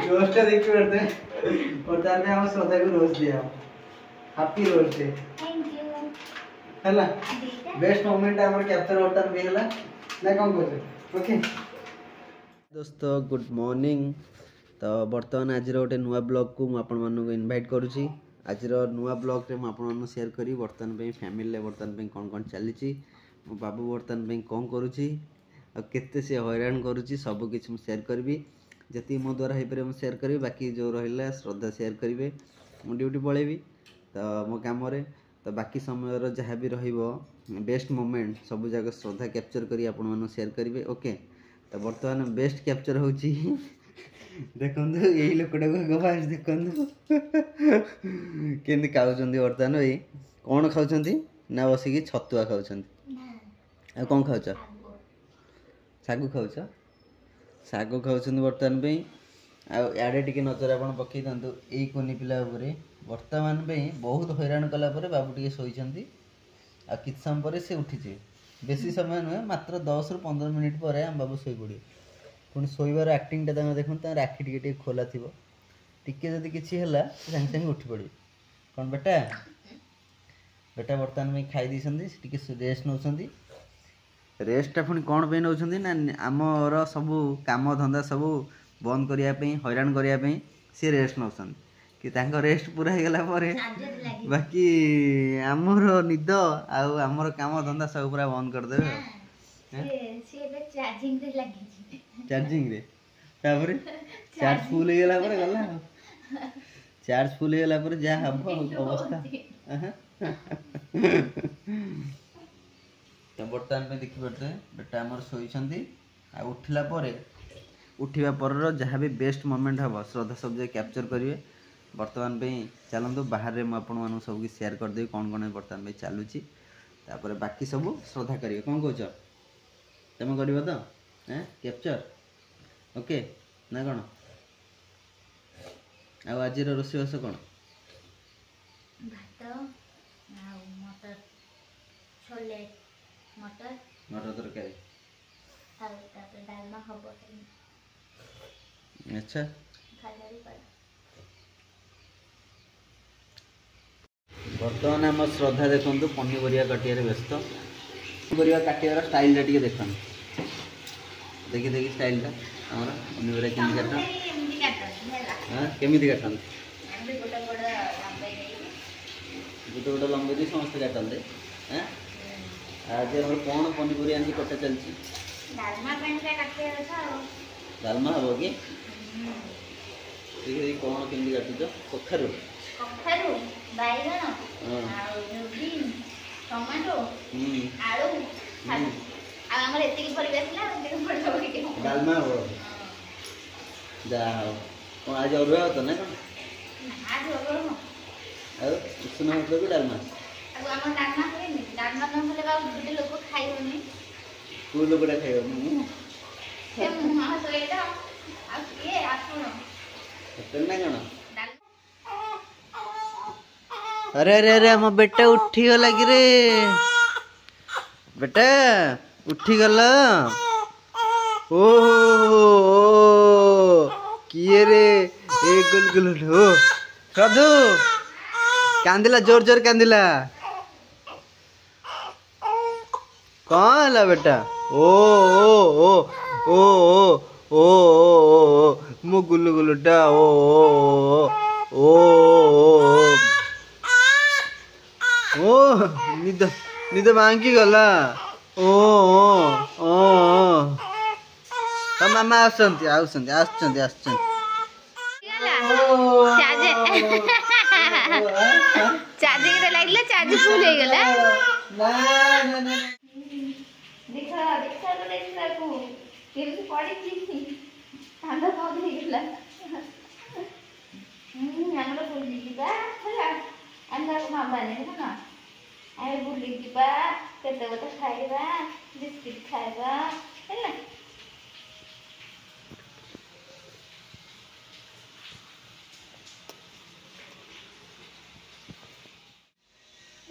Roast देखी पड़ते हैं और ताने हम श्रद्धा को रोस्ट दिया happy roast day thank you हला बेस्ट मोमेंट हमर कैप्चर होटल भी हला ना कौन कहछ ओके दोस्तों गुड मॉर्निंग तो बर्तमान आज गोटे नुआ ब्लॉग को मु आपण मानक इनवाइट करूची आज नुआ ब्लॉग रे मु आपण मानक शेयर करी बर्तमान पे फैमिली बर्तमान पे कौन कौन चली मो बाबू बर्तमान पे कौन करूची और केते से हैरान करूची सब किछ मु शेयर करबी जति मो द्वारा हे पर मु शेयर करी बाकी जो रहिला श्रद्धा शेयर करिवे मु ड्यूटी पळेबी तो मो काम रे तो बाकी समय जहाँ भी रहिबो बेस्ट मोमेंट सब जगह श्रद्धा कैप्चर करी आपण मानक शेयर करिवे ओके तो बर्तमान बेस्ट कैप्चर होची देखंदु यही लोकटा को गवास देखंदु केंदी खाउचंदी बर्तमान ए कोन खाउचंदी ना बसिकी छतुआ खाउचंदी आ कोन खाउच सागु खाउच सागु खाउचंदी बर्तमान पे आ याडे टिके नजर आपण पकई दंतु एई कोनी पिला ऊपर वर्तमान पे बहुत हैरान कला परे बाबू टिके सोइचंदी आ किछ समय परे से उठिचे बेसी समय नुहे मात्र 10 रु 15 मिनिट पर हम बाबू सोई पड़ी पुणी शोबार एक्टिंग देखते आखि टे खोला थी टिके जदि किसी है सागे सागे उठी पड़े कौन बेटा बेटा बर्तमान में खाई दी रेस्ट नौ रेस्टा पुणी कौन पे नौ ना आमर सबू काम धंदा सबू बंद करने हैरान करने सी रेस्ट नौ कि रेस्ट पूरा हो गला बाकी आमर निद आमर काम धंदा सब पूरा बंद करदे चार्जिंग रे तापर चार्ज फुल हो गला पर गला चार्ज फुल हो गला पर जा हबो अवस्था तो बर्तमान में देखि पड़ते बेटा हमर सोई छंदी आ उठला पर उठिबा पर जहाँ भी बेस्ट मोमेंट हबो श्रद्धा सब जे कैप्चर करिवे बर्तमान पे चलंतु बाहर रे म आपण मानु सब की शेयर कर दे कोन कोन बर्तमान में चालुची तापर बाकी सब श्रद्धा करिवे कोन कहछ तुम करबो तो हैं कैप्चर ओके ना कौन आज रोषेईबास कौन भात मटर छोले मटर मटर तरकारी डालमा हम अच्छा बर्तमान आम श्रद्धा देखु पनीपरिया काटिया व्यस्त पनीपरिया काटियार स्टाइल टे देखा देखी देखी स्टाइल टा हमारा पनीपरिया केमी काट हाँ केमी काटते गोटे गोटे लंबे समस्त काटते हाँ आज हम कौन पनीपरिया आनी कटा चलती डालमा हम कि देखी देखी कौन केमी काटुच कखारू टमाटो आलू आमर एति डालमा हो जा आज अरुआ होता ना कौन उषुना होता भी डालमा कोई लोकटा खाई ना कौन अरे अरे अरे हम बेटा उठी गला कि रे बेटा उठी गला ओ किए रे ए गुलगुल हो साधु कांदिला जोर जोर कांदिला कौन है बेटा ओ ओ ओ ओ ओ ओ मो गुलगुलटा ओ ओ ओ निद निद मांगी गला ओ ओ ओ तो मामा आसंती आसंती आसंती आसंती चार्जिंग रे लागले चार्ज फुल हो गला ना ना ना देखा देखा तो देखा को केमती पड़ी छी कांदा बंद हो गला हमरा बुली जीवा होला अंदर मामा ने ना आए बुली जीवा केते गोटे खाइबा बिस्किट खाइबा हैला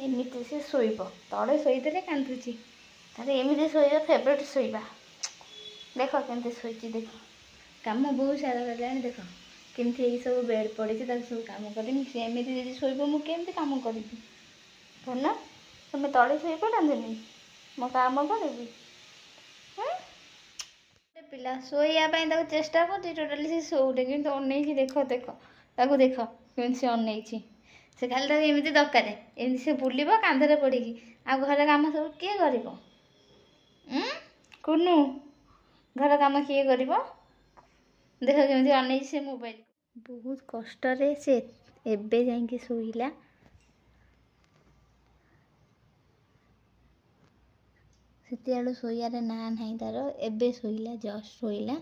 एमती से शोब तले शोदे कांदुची तारे एमती शोब फेवरेट शोबा देख केमती शोची देख କାମ ବହୁତ ସାରା ହେଲାଣି। ଦେଖ କେମିତି ଏଇ ସବୁ ବେଡ୍ ପଡ଼ିଛି, ତାକୁ ସବୁ କାମ କରିବି। ସେ ଏମିତି ଯଦି ଶୋଇବ ମୁଁ କେମିତି କାମ କରିବି? ଭଲ ତୁମେ ତଳେ ଶୋଇପଡ଼ନ୍ତନି, ମୋ କାମ କରିବି। ପିଲା ଶୋଇବା ପାଇଁ ତାକୁ ଚେଷ୍ଟା କରୁଛି, ଟୋଟାଲି ସେ ଶୋଉନି, କିନ୍ତୁ ଅନେଇଛି। ଦେଖ ଦେଖ ତାକୁ ଦେଖ କେମିତି ସେ ଅନେଇଛି। ସେ ଖାଲି ତାକୁ ଏମିତି ଦରକାର, ଏମିତି ସେ ବୁଲିବ କାନ୍ଧରେ ପଡ଼ିକି। ଆଉ ଘର କାମ ସବୁ କିଏ କରିବ? କୁନୁ ଘର କାମ କିଏ କରିବ? ଦେଖ କେମିତି ଅନେଇଛି ସେ ମୋବାଇଲ। ବହୁତ କଷ୍ଟରେ ସେ ଏବେ ଯାଇକି ଶୋଇଲା। ସେତେବେଳୁ ଶୋଇବାର ନାଁ ନାହିଁ ତାର, ଏବେ ଶୋଇଲା, ଜଷ୍ଟ ଶୋଇଲା।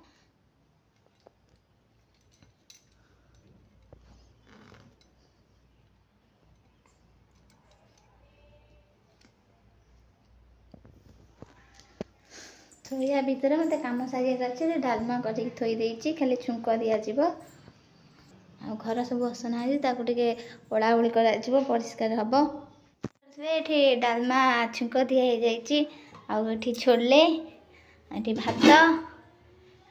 ଶୋଇବା ଭିତରେ ମୋତେ କାମ ସାରିବାର ଅଛି। ଡାଲମା କରିକି ଥୋଇ ଦେଇଛି, ଖାଲି ଛୁଙ୍କ ଦିଆଯିବ। ଆଉ ଘର ସବୁ ଅସନା ହେଇଛି, ତାକୁ ଟିକେ ଓଳାଓଳି କରାଯିବ, ପରିଷ୍କାର ହେବ। ଏଠି ଡାଲମା ଛୁଙ୍କ ଦିଆ ହେଇଯାଇଛି। ଆଉ ଏଠି ଛୋଲେ, ଏଠି ଭାତ,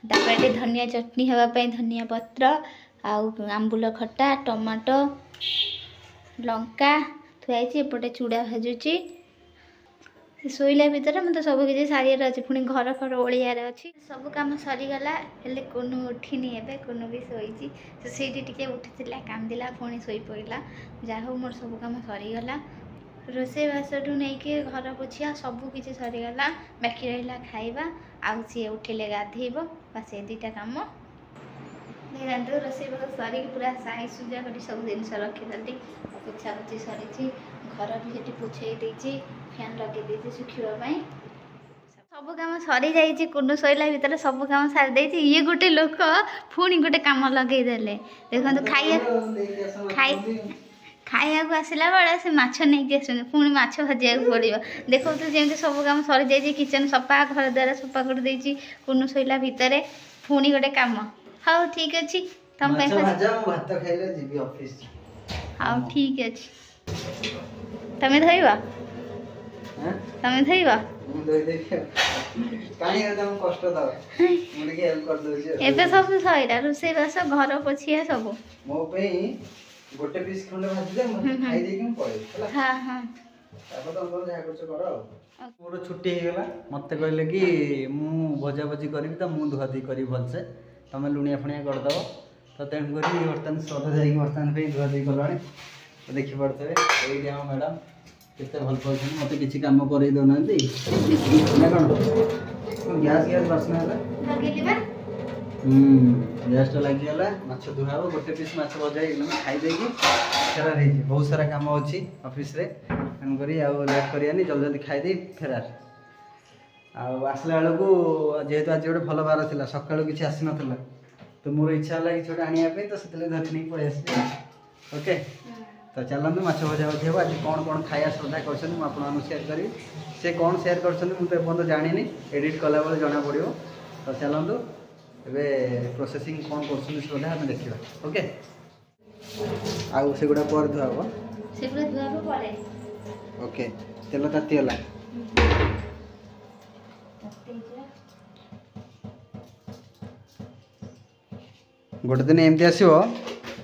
ତାପରେ ଏଠି ଧନିଆ ଚଟଣି ହେବା ପାଇଁ ଧନିଆ ପତ୍ର, ଆଉ ଆମ୍ବୁଲ ଖଟା, ଟମାଟୋ, ଲଙ୍କା ଥୁଆ ହେଇଛି। ଏପଟେ ଚୁଡ଼ା ଭାଜୁଛି। ସେ ଶୋଇଲା ଭିତରେ ମୋତେ ସବୁ କିଛି ସାରିବାର ଅଛି। ପୁଣି ଘର ଫର ଓଳିବାର ଅଛି। ସବୁ କାମ ସରିଗଲା, ହେଲେ କୁନୁ ଉଠିନି। ଏବେ କୁନୁ ବି ଶୋଇଛି। ସେ ସେଇଠି ଟିକେ ଉଠିଥିଲା, କାନ୍ଦିଲା, ପୁଣି ଶୋଇପଡ଼ିଲା। ଯାହା ହଉ ମୋର ସବୁ କାମ ସରିଗଲା। ରୋଷେଇବାସଠୁ ନେଇକି ଘର ପୋଛିବା ସବୁ କିଛି ସରିଗଲା। ବାକି ରହିଲା ଖାଇବା, ଆଉ ସିଏ ଉଠିଲେ ଗାଧେଇବ। ବାସ୍ ଏ ଦୁଇଟା କାମ। ଦେଖନ୍ତୁ ରୋଷେଇବାସ ସରିକି ପୁରା ସାଇ ସୁଜା କରି ସବୁ ଜିନିଷ ରଖିଥାନ୍ତି। ପୋଛାପୋଛି ସରିଛି, ଘର ବି ସେଠି ପୋଛେଇ ଦେଇଛି, ଫ୍ୟାନ୍ ଲଗେଇ ଦେଇଛି ଶୁଖିବା ପାଇଁ। ସବୁ କାମ ସରିଯାଇଛି। କୁନୁ ଶୋଇଲା ଭିତରେ ସବୁ କାମ ସାରି ଦେଇଛି। ଇଏ ଗୋଟେ ଲୋକ ପୁଣି ଗୋଟେ କାମ ଲଗେଇଦେଲେ। ଦେଖନ୍ତୁ ଖାଇବାକୁ ଆସିଲା ବେଳେ ସେ ମାଛ ନେଇକି ଆସୁଛନ୍ତି, ପୁଣି ମାଛ ଭାଜିବାକୁ ପଡ଼ିବ। ଦେଖନ୍ତୁ ଯେମିତି ସବୁ କାମ ସରିଯାଇଛି। କିଚେନ୍ ସଫା, ଘର ଦ୍ୱାରା ସଫା କରିଦେଇଛି କୁନୁ ଶୋଇଲା ଭିତରେ। ପୁଣି ଗୋଟେ କାମ। ହଉ ଠିକ୍ ଅଛି, ତମ ପାଇଁ ହଉ ଠିକ୍ ଅଛି। ତମେ ଧୋଇବ? ତମେ ଧୋଇବ? ଏବେ ସବୁ ସଇଲା, ରୋଷେଇବାସ, ଘର ପୋଛିବା ସବୁ। ମୋ ପାଇଁ ଗୋଟେ ପିସ୍ ଖଣ୍ଡେ ଭାଜି ଦେ, ମୁଁ ଖାଇ ଦେଇକି ମୁଁ ପଳେଇବି ହେଲା। ହଁ ହଁ, ତାପରେ ତମର ଯାହା କରୁଛ କର। ଆଉ ମୋର ଛୁଟି ହେଇଗଲା। ମତେ କହିଲେ କି ମୁଁ ଭଜାଭଜି କରିବି, ତ ମୁଁ ଧୁଆଧୁଇ କରିବି ଭଲସେ, ତମେ ଲୁଣିଆ ଫୁଣିଆ କରିଦେବ। ତ ତେଣୁକରି ବର୍ତ୍ତମାନ ଶ୍ରଦ୍ଧା ଯାଇକି ବର୍ତ୍ତମାନ ପାଇଁ ଧୁଆଧୁଇ କଲାଣି। ଦେଖିପାରୁଥିବେ ଏଇଠି ଆମ ମ୍ୟାଡ଼ାମ୍ କେତେ ଭଲ ପାଉଛନ୍ତି, ମୋତେ କିଛି କାମ କରେଇ ଦେଉନାହାନ୍ତି ନା କ'ଣ? ଗ୍ୟାସ୍ ବାସ୍ନା ହେଲା। ଗ୍ୟାସ୍ଟା ଲାଗିଗଲା, ମାଛ ଧୁଆ ହେବ। ଗୋଟେ ପିସ୍ ମାଛ ଭଜା ହେଇଗଲା, ଖାଇଦେଇକି ଫେରାର ହେଇଛି। ବହୁତ ସାରା କାମ ଅଛି ଅଫିସରେ, ତେଣୁକରି ଆଉ ଲେଟ୍ କରିବାନି, ଜଲ୍ଦି ଜଲ୍ଦି ଖାଇଦେଇ ଫେରାର। ଆଉ ଆସିଲା ବେଳକୁ ଯେହେତୁ ଆଜି ଗୋଟେ ଭଲ ବାର ଥିଲା, ସକାଳୁ କିଛି ଆସିନଥିଲା, ତ ମୋର ଇଚ୍ଛା ହେଲା କିଛି ଗୋଟେ ଆଣିବା ପାଇଁ, ତ ସେଥିଲାଗି ଧରି ନେଇକି ପଳେଇ ଆସିଲି। ଓକେ, ତ ଚାଲନ୍ତୁ ମାଛ ଭଜା ଭଜି ହେବ। ଆଜି କ'ଣ କ'ଣ ଖାଇବା ଶ୍ରଦ୍ଧା କରିଛନ୍ତି ମୁଁ ଆପଣମାନଙ୍କୁ ସେୟାର କରିବି। ସେ କ'ଣ ସେୟାର କରିଛନ୍ତି ମୁଁ ତ ଏପର୍ଯ୍ୟନ୍ତ ଜାଣିନି, ଏଡ଼ିଟ୍ କଲାବେଳେ ଜଣାପଡ଼ିବ। ତ ଚାଲନ୍ତୁ ଏବେ ପ୍ରୋସେସିଂ କ'ଣ କରୁଛନ୍ତି ଶ୍ରଦ୍ଧା ଆମେ ଦେଖିବା। ଓକେ, ଆଉ ସେଗୁଡ଼ା ପରେ ଧୁଆ ହେବ? ସେଗୁଡ଼ା ଧୁଆ ହେବ ପରେ। ଓକେ, ତେଲ ତାତିଗଲା। ଗୋଟେ ଦିନ ଏମିତି ଆସିବ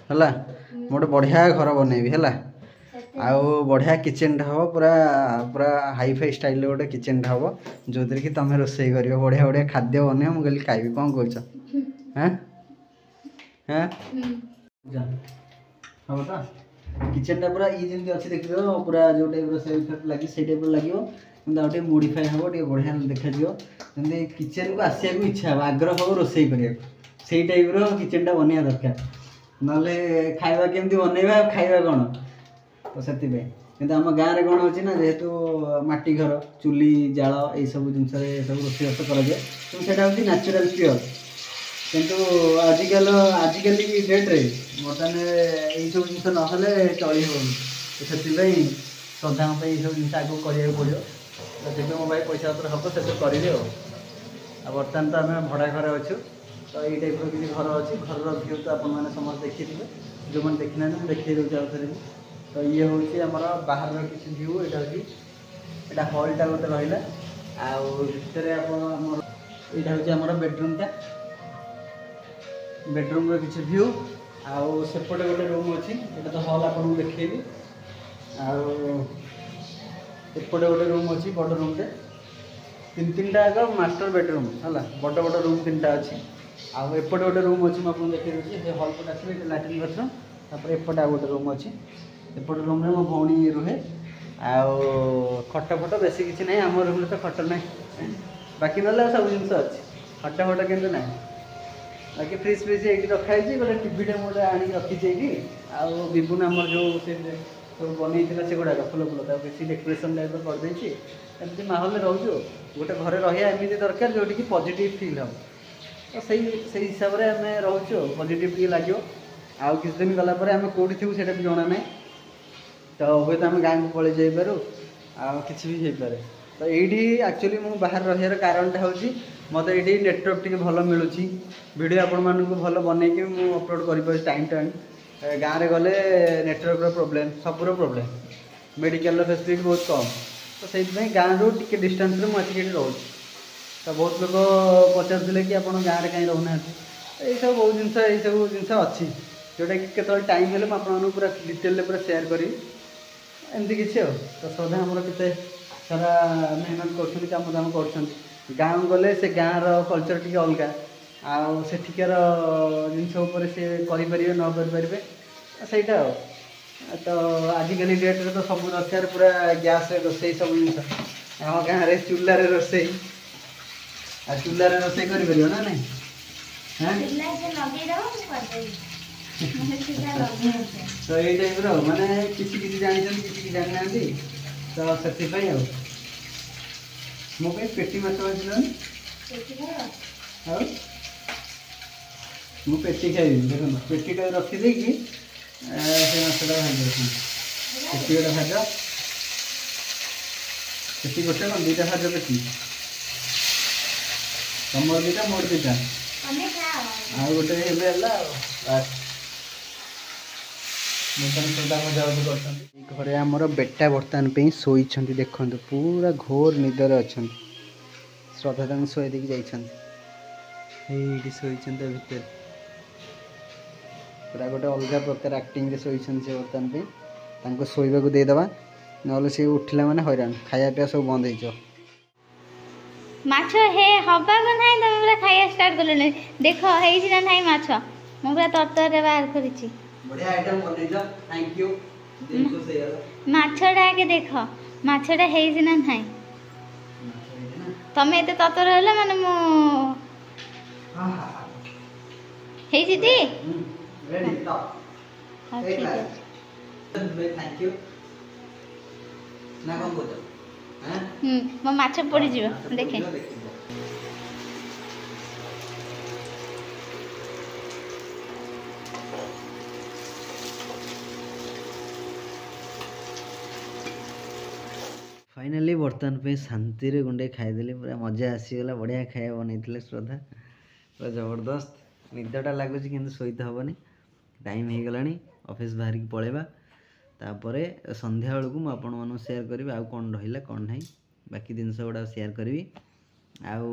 ହେଲା, ମୁଁ ଗୋଟେ ବଢ଼ିଆ ଘର ବନେଇବି ହେଲା। ଆଉ ବଢ଼ିଆ କିଚେନ୍ଟା ହେବ, ପୁରା ପୁରା ହାଇଫାଇ ଷ୍ଟାଇଲ୍ର ଗୋଟେ କିଚେନ୍ଟା ହେବ, ଯେଉଁଥିରେ କି ତୁମେ ରୋଷେଇ କରିବ, ବଢ଼ିଆ ବଢ଼ିଆ ଖାଦ୍ୟ ବନେଇବ। ମୁଁ କହିଲି ଖାଇବି, କ'ଣ କହୁଛ? ହଁ ହଁ, ହେବ ତ? କିଚେନ୍ଟା ପୁରା ଇଏ ଯେମିତି ଅଛି ଦେଖିବ, ପୁରା ଯେଉଁ ଟାଇପ୍ର ସେ ଲାଗି ସେଇ ଟାଇପ୍ର ଲାଗିବ, କିନ୍ତୁ ଆଉ ଟିକେ ମୋଡ଼ିଫାଏ ହେବ, ଟିକେ ବଢ଼ିଆ ଦେଖାଯିବ। ଯେମିତି କିଚେନ୍କୁ ଆସିବାକୁ ଇଚ୍ଛା ହେବ, ଆଗ୍ରହ ହେବ ରୋଷେଇ କରିବାକୁ। ସେଇ ଟାଇପ୍ର କିଚେନ୍ଟା ବନେଇବା ଦରକାର, ନହେଲେ ଖାଇବା କେମିତି ବନେଇବା, ଖାଇବା କ'ଣ? ତ ସେଥିପାଇଁ। କିନ୍ତୁ ଆମ ଗାଁରେ କ'ଣ ହେଉଛି ନା, ଯେହେତୁ ମାଟି ଘର, ଚୁଲି ଜାଳ ଏଇସବୁ ଜିନିଷରେ ସବୁ ରୋଷେଇବାସ କରାଯାଏ, କିନ୍ତୁ ସେଇଟା ହେଉଛି ନ୍ୟାଚୁରାଲ୍ ପିଓର। କିନ୍ତୁ ଆଜିକାଲି ଡେଟ୍ରେ ବର୍ତ୍ତମାନ ଏଇସବୁ ଜିନିଷ ନହେଲେ ଚଳି ହେବନି। ତ ସେଥିପାଇଁ ଶ୍ରଦ୍ଧାଙ୍କ ପାଇଁ ଏଇସବୁ ଜିନିଷ ଆଗକୁ କରିବାକୁ ପଡ଼ିବ। ତ ଯେବେ ମୋ ଭାଇ ପଇସା ପତ୍ର ହେବ ସେଥିରେ କରିବି। ଆଉ ବର୍ତ୍ତମାନ ତ ଆମେ ଭଡ଼ା ଘରେ ଅଛୁ, ତ ଏଇ ଟାଇପ୍ର କିଛି ଘର ଅଛି। ଘରର ଭିଉ ତ ଆପଣମାନେ ସମସ୍ତେ ଦେଖିଥିବେ, ଯେଉଁମାନେ ଦେଖିନାହାନ୍ତି ମୁଁ ଦେଖେଇ ଦେଉଛି ଆଉ ଥରେ। ତ ଇଏ ହେଉଛି ଆମର ବାହାରର କିଛି ଭିଉ। ଏଇଟା ହଲ୍ଟା ଗୋଟେ ରହିଲା, ଆଉ ଭିତରେ ଆମର ଏଇଟା ହେଉଛି ଆମର ବେଡ଼ରୁମ୍ଟା। बेडरूम रो किसी व्यू आउ सेपटे गोटे रूम अच्छी ये तो हॉल आपको देखेबी आउ एपटे गोटे रूम अच्छी बड़ रूम रे तीन टाक मास्टर बेडरूम है बड़ बड़ रूम 3टा अच्छी आउ एपटे गोटे रूम अच्छी मुझे देखिए दूसरी हॉल पट आसवे लैट्रिन बाथरूम तापर एपटे आ गोटे रूम अच्छी एपटे रूम रे मो भौणी रुहे आउ खट फट बेसी किसी ना आम रूम तो खट ना बाकी ना सब जिन अच्छी खट फट के ना बाकी फ्रिज फ्रिज ये रखाई गोटे टीवीटे मोटे आनी रखी आउ विभुन आमर जो सब बनई से गुड़ाक फुल फुल बेसी डेकोरेशन टाइप करदे एमती माहौल रोचु गोटे घरे रहा एमती दरकार जो पॉजिटिव फील हम तो से हिसाब से आम रोचु पॉजिटिव टी लगे आउ किसी दिन गलापर आम कौटी थी से भी जना ना तो हे तो आम गाँव को पलि जाइपारू आउ कि भी हो पारे तो ये एक्चुअली मुझे बाहर रही कारणटा हूँ मत ये नेटवर्क टी भल मिलूँ वीडियो आपण मानक भल बनई मुझे अपलोड कर टाइम टाइम गाँव में गले नेटवर्क प्रोब्लेम सबूर प्रोब्लेम मेडिकल फैसिलिटी बहुत कम तो से गाँव रू टी डिस्टेंस मुझे रोच तो बहुत लोग पचारे कि आप गाँव में कहीं रोना ये सब बहुत जिन अच्छी जोटा कि केत टाइम है मुझे पूरा डिटेल पूरा सेयार करी एमती किसी तो श्रद्धा आमर के सारा मेहनत करम कर गाँव गले से गाँव कल्चर टी अलग आउ सेठिकार जिन से करें न करें सहीटा तो आजिकल डेट रे तो सब दरकार पूरा गैस रोसे सब जिन आम गाँव में चूल्हार रोसे चूल्हार रोसे कर ना नहीं तो ये टाइप माने किसी जानी किसी जानी ना तो से मो पेटी माछ मु पेटी खाई देख पेटीटा रखीदे कि से माछटा भाजी पेटी गोटे भाज पेटी गोटे कौन 2टा भाज पेटी तमर 2टा मोर 2टा आ गोटे घरे आमर बेटा बर्तमान पे शोई देखो पूरा घोर निदर अच्छा श्रद्धा तक शोई देकी जाइए शोई भितर पूरा गोटे अलग प्रकार एक्टिंग रे शोई बर्तमान पे शोवा को देदेवा ना सी उठिला माने हैरान खाया पिया सब बंद हो माछ हे हबा को नहीं तुम पूरा खाया स्टार्ट करले देखो हेई ना नहीं माछ मु पूरा तरतर रे बाहर करिछि बढ़िया आइटम बनै छ थैंक यू देखो से यार माछडा के देखो माछडा हेई ना नहीं तमे एते तरतर होला माने मु हेई जिति रेडी स्टॉप ठीक है थैंक यू ना कम बोल मो माछ पड़ी जीव देखे फाइनाली बर्तमान पे शांति रे गुंडे खाईदे पूरा मजा आसीगला बढ़िया खाया बनई श्रद्धा पूरा जबरदस्त निदटा लगुच कि शोत हेनी टाइम हो गला ऑफिस बाहर की पलैबा तापर संध्या बेलू मुझे आपण मानक सेयार करी आउ कौन रहा कौन ना बाकी जिनस गुड़ा सेयार करी आउ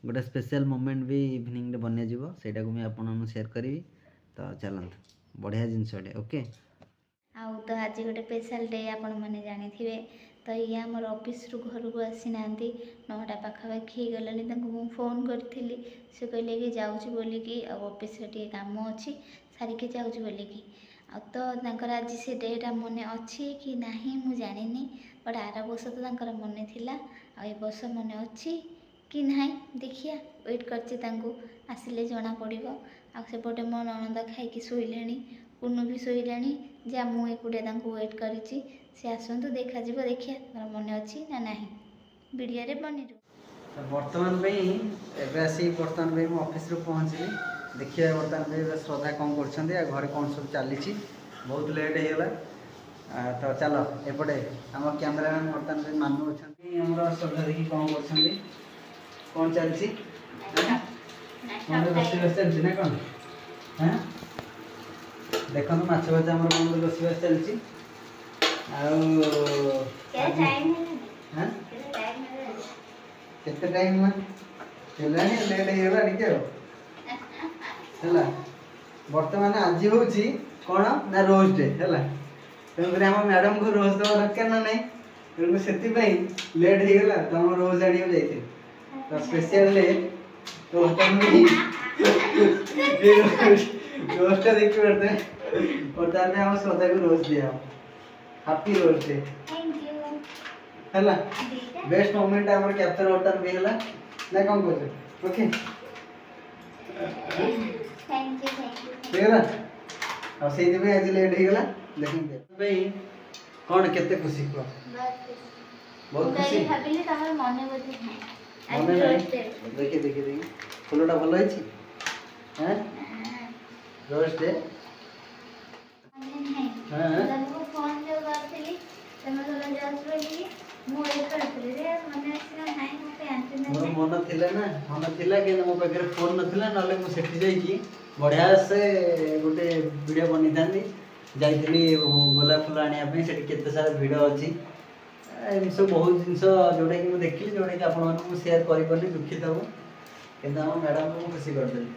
गोटे स्पेशल मोमेंट भी इवनिंग बन जाटा को मुझे आपण सेयार करी तो चलत बढ़िया जिनस ओके आउ तो आज गोटे स्पेशल डे आपण मैंने जानी थे तो ये आमर ऑफिस रु घर को आसी ना 9टा पाखापाखि हो गला फोन करी से कहले कि जाऊँ बोलिकी ऑफिस टे काम अच्छी सारिके जाऊँ बोलिकी तो आज से डेटा मन अच्छी कि नहीं मुझे जानी बट आर वर्ष तो मन थिला आ वर्ष मन अच्छी कि नहीं देखिया वेट कर आसिले जना पड़ो आसेपटे मो ननद खाई शोले पुनू भी शोले जा मु एकुटिया वेट करी सी आसतु देखा देखिया तार मन अच्छी ना नहीं वीडियो रे बनी बर्तमान बर्तमान ऑफिस रू पहुँचली देखिए बर्तमान श्रद्धा कौन कर घरे कौन सब चली बहुत लेट होगा तो चलो एपटे आम कैमरामैन बर्तमान मानू अच्छा श्रद्धा देखिए कौन कर कौन चलती चलती ना कौन हाँ देखो माछ भजा आम कौन रोषेईबास चलती केते टाइम लेट होगा टे ହେଲା ବର୍ତ୍ତମାନ ଆଜି ହେଉଛି କ'ଣ ନା ରୋଜ୍ ଡେ ହେଲା ତେଣୁକରି ଆମ ମ୍ୟାଡ଼ାମକୁ ରୋଜ୍ ଦେବା ଦରକାର ନା ନାହିଁ ତେଣୁ ସେଥିପାଇଁ ଲେଟ୍ ହେଇଗଲା ତ ଆମ ରୋଜ୍ ଆଣିବାକୁ ଯାଇଥିଲି ତ ସ୍ପେଶିଆଲି ରୋଜ୍ଟା ଦେଖିପାରୁଥିବେ ବର୍ତ୍ତମାନ ଆମ ଶ୍ରଦ୍ଧାକୁ ରୋଜ୍ ଦିଆହେବ ହାପି ରୋଜ୍ ଡେ ହେଲା बेस्ट मोमेंट हमर कैप्चर होटल भी होला ना कौन कह ओके थैंक यू हेला और सेही में आज लेट हे गेला लेकिन भाई कोन केते खुशी को बहुत खुशी भाबिले तमर मने बोझे है आज मने रोज डे देखि देखि देखि फुलटा भलो है छी हैं रोज डे हां जब फोन जो करथली तमे थोड़ा जस्ट बोली मोर मन थिला ना मन थिला कि मो पाखे फोन नथिला नले मु सेठी जाई की बढ़िया से गोटे वीडियो बनी थांदी जाइतली गोलाप फूल आनिया पे सेठी केते सारा वीडियो अछि एम सब बहुत जिंस जोडे कि मु देखली जोडे कि आपण मानु शेयर करि परली दुखित हो केना हम मैडम को खुशी कर देली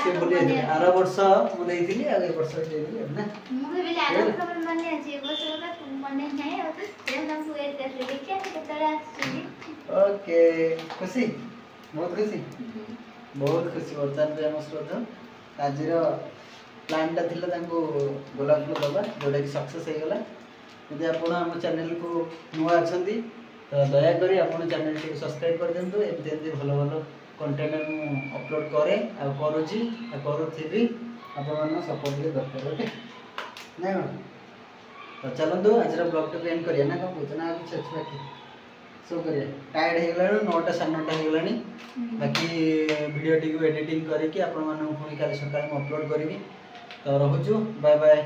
से बोली आर वर्ष मु देइतिली आ ए वर्ष देइली ना मु भी आर वर्ष माने अछि ए वर्ष का माने है से हम वेट कर रहे देखिए केतरा आछि ओके खुशी बहुत खुशी वर्तमान पे हम श्रद्धा आज प्लानटा थिला तांको गोलाप फूल दबा जोटा कि सक्सेस हो गला यदि आपण हम चैनल को नुआ अछंती तो दया करी आपण चैनल को सब्सक्राइब कर देंतु एमते एमते भलो भलो कंटेंट हम अपलोड करे आ करूची आ करूथि आपण मन सपोर्ट के दरकार ओके ना तो चलंतु आज ब्लॉग को एंड करिया ना कौन पूछना कुछ अच्छी बाकी सो करिए टायर्ड हो गला 9टा 9:30 हो गलानी बाकी वीडियो टी को एडिटिंग करके आपण मन पुणी काली सकाळ अपलोड करबी तो रहूछु बाय बाय।